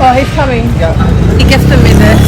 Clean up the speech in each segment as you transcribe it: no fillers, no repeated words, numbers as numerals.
Oh, he's coming. He gets to meet us.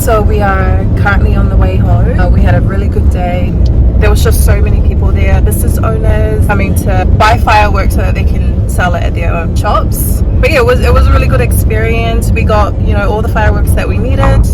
So we are currently on the way home. We had a really good day. There was just so many people there. Business owners coming to buy fireworks so that they can sell it at their own shops. But yeah, it was a really good experience. We got, you know, all the fireworks that we needed.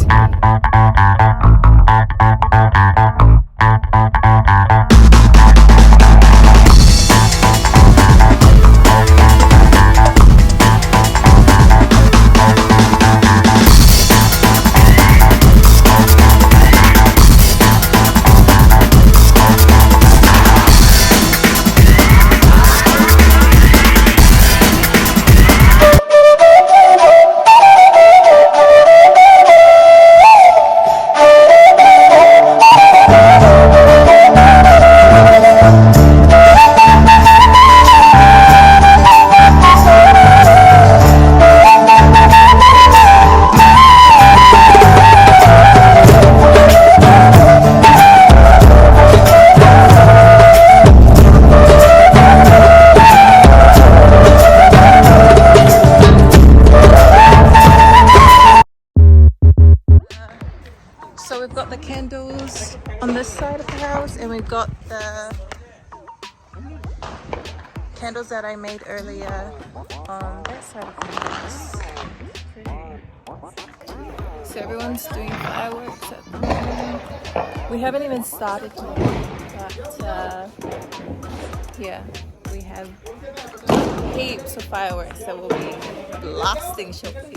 So we've got the candles on this side of the house, and we've got the candles that I made earlier on that side of the house. So everyone's doing fireworks at the moment. We haven't even started yet, but yeah, we have heaps of fireworks that will be blasting shortly.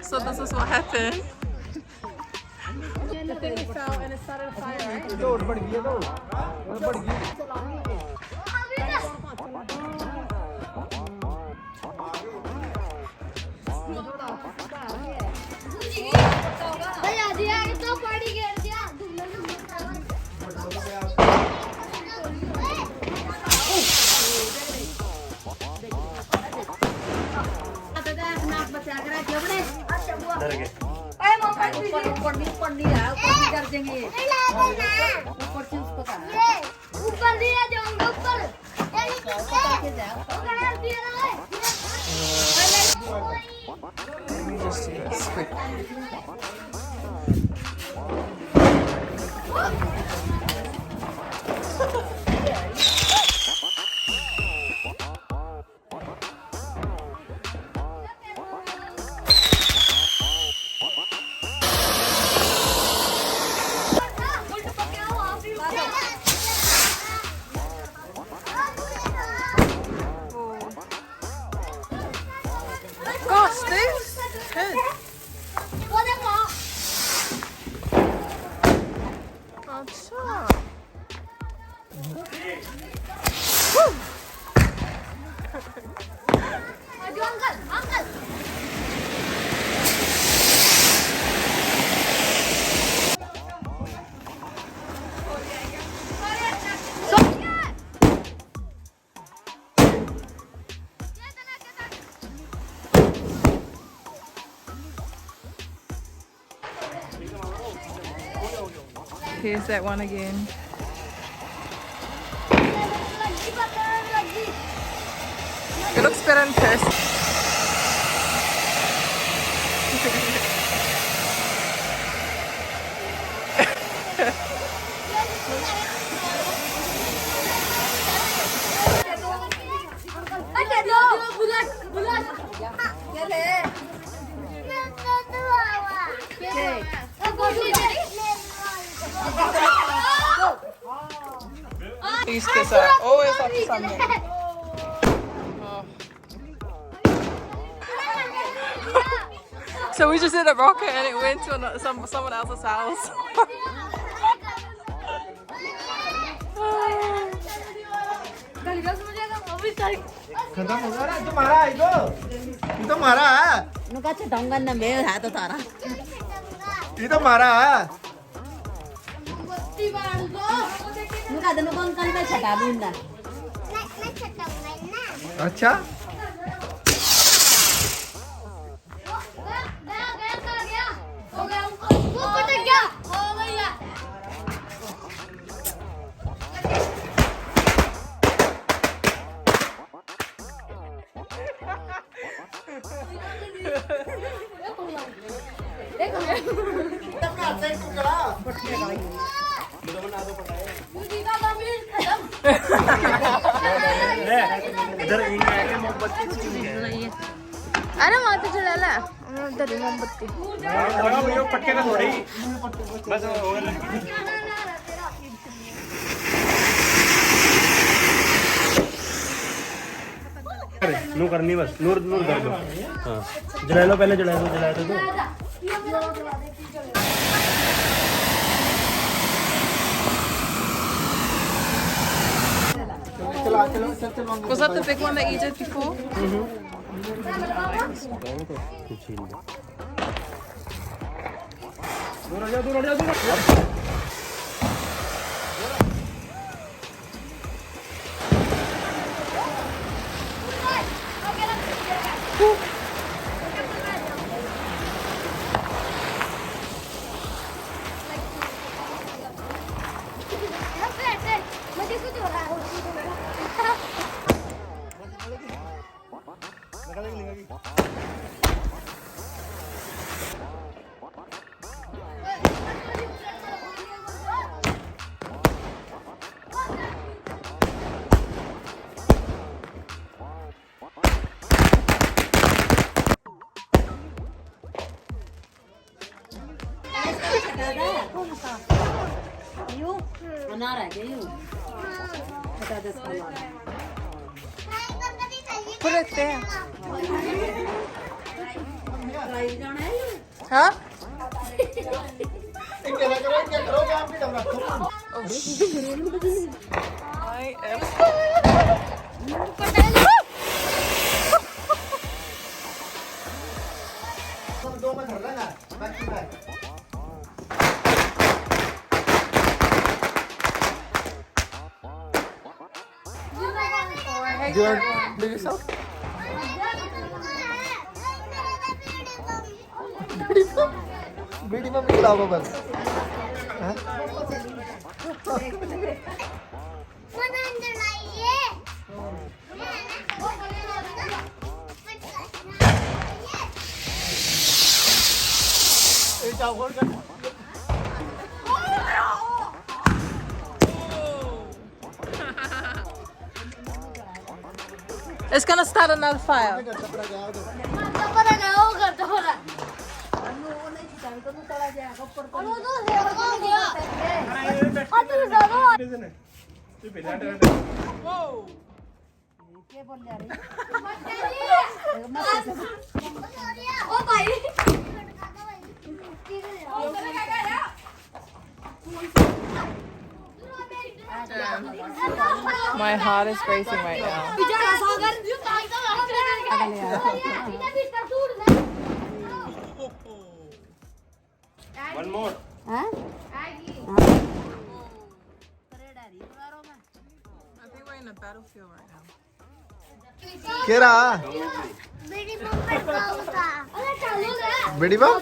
So this is what happened. The thing fell and it started a fire, right? Let me just do this quick. Gosh, this good. अच्छा. Here's that one again. It looks better in person. These kids are always up to something. Oh. So we just hit a rocket and it went to someone else's house. खत्म हो गया ना तुम्हारा है तो ये तो हमारा है 누가 저 동간 나 매일 하도 달아. ये तो हमारा है 누가 너 건강 나 차가 본다. अच्छा अरे माते चला उधर मोमबत्ती पटके ना थोड़ी बस नूर करनी बस नूर नूर कर दो हाँ जला लो पहले जला दो Was that the big one that you did before? You? Anara, you? Pata das kala. Put it there. Try jana hai you? Huh? I am. Do you want to do yourself? बीड़ी में भी खिलाओ बस हाँ? It's gonna start another fire. Whoa! My heart is racing right now. One more. Huh? I think we're in a battlefield right now. क्या रहा? बीड़ी बम?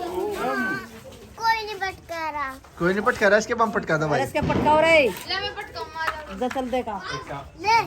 कोई नहीं पटका रहा इसके बम पटका दो भाई इसके पटकाओ रे ले मैं पटकाऊंगा इधर चल देगा ले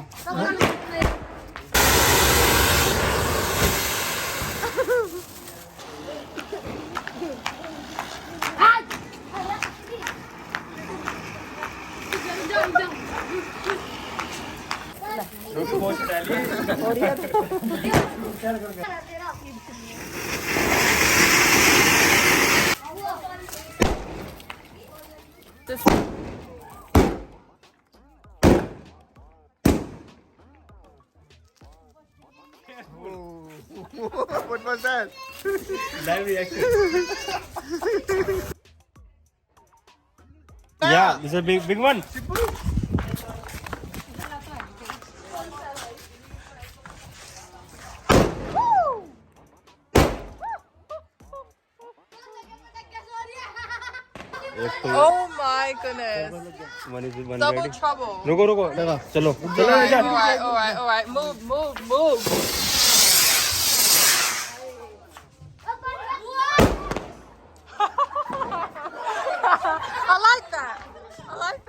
This What was that? Live reaction. Yeah, this is a big one. Oh my goodness. One is one Double ready. trouble. रुको चलो Alright. Move. I like that.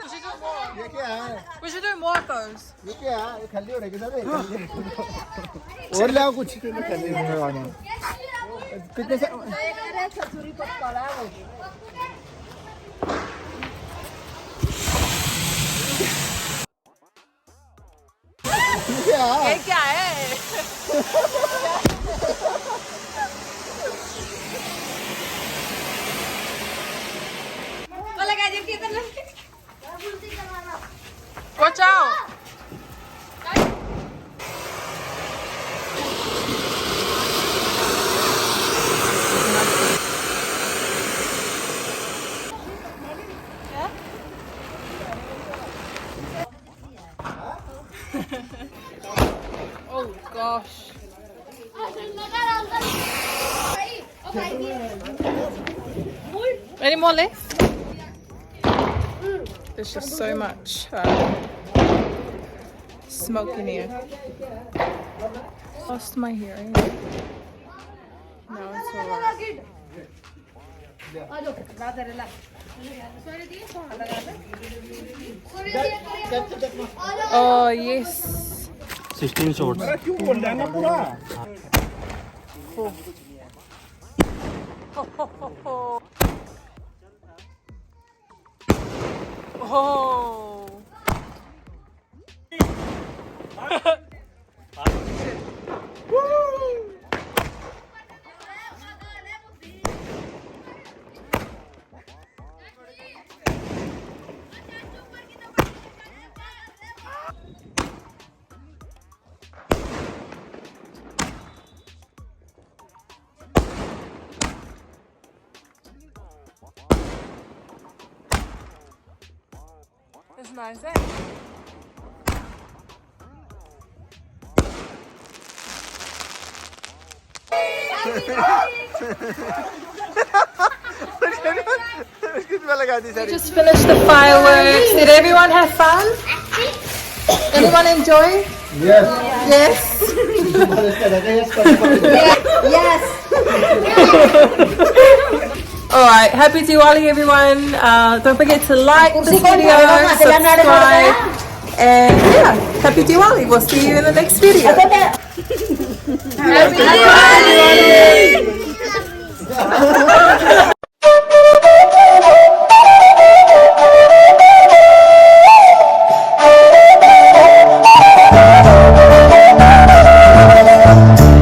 We should do more. ये क्या है? We should do more of those. ये क्या है? ये खाली हो रहा है किधर है? और लाओ कुछ खाली हो रहा है। कितने से? ये क्या है? Watch out! Oh gosh. Any more left? There's just so much smoke in here. Lost my hearing. No, it's alright. Oh yes. 16 shots. क्यों बोल रहा है ना पूरा? Oh. That's nice, eh? We just finished the fireworks. Did everyone have fun? Anyone enjoy? Yes. Yes. Alright, happy Diwali everyone. Don't forget to like this video, subscribe, and yeah, happy Diwali. We'll see you in the next video. Happy Diwali!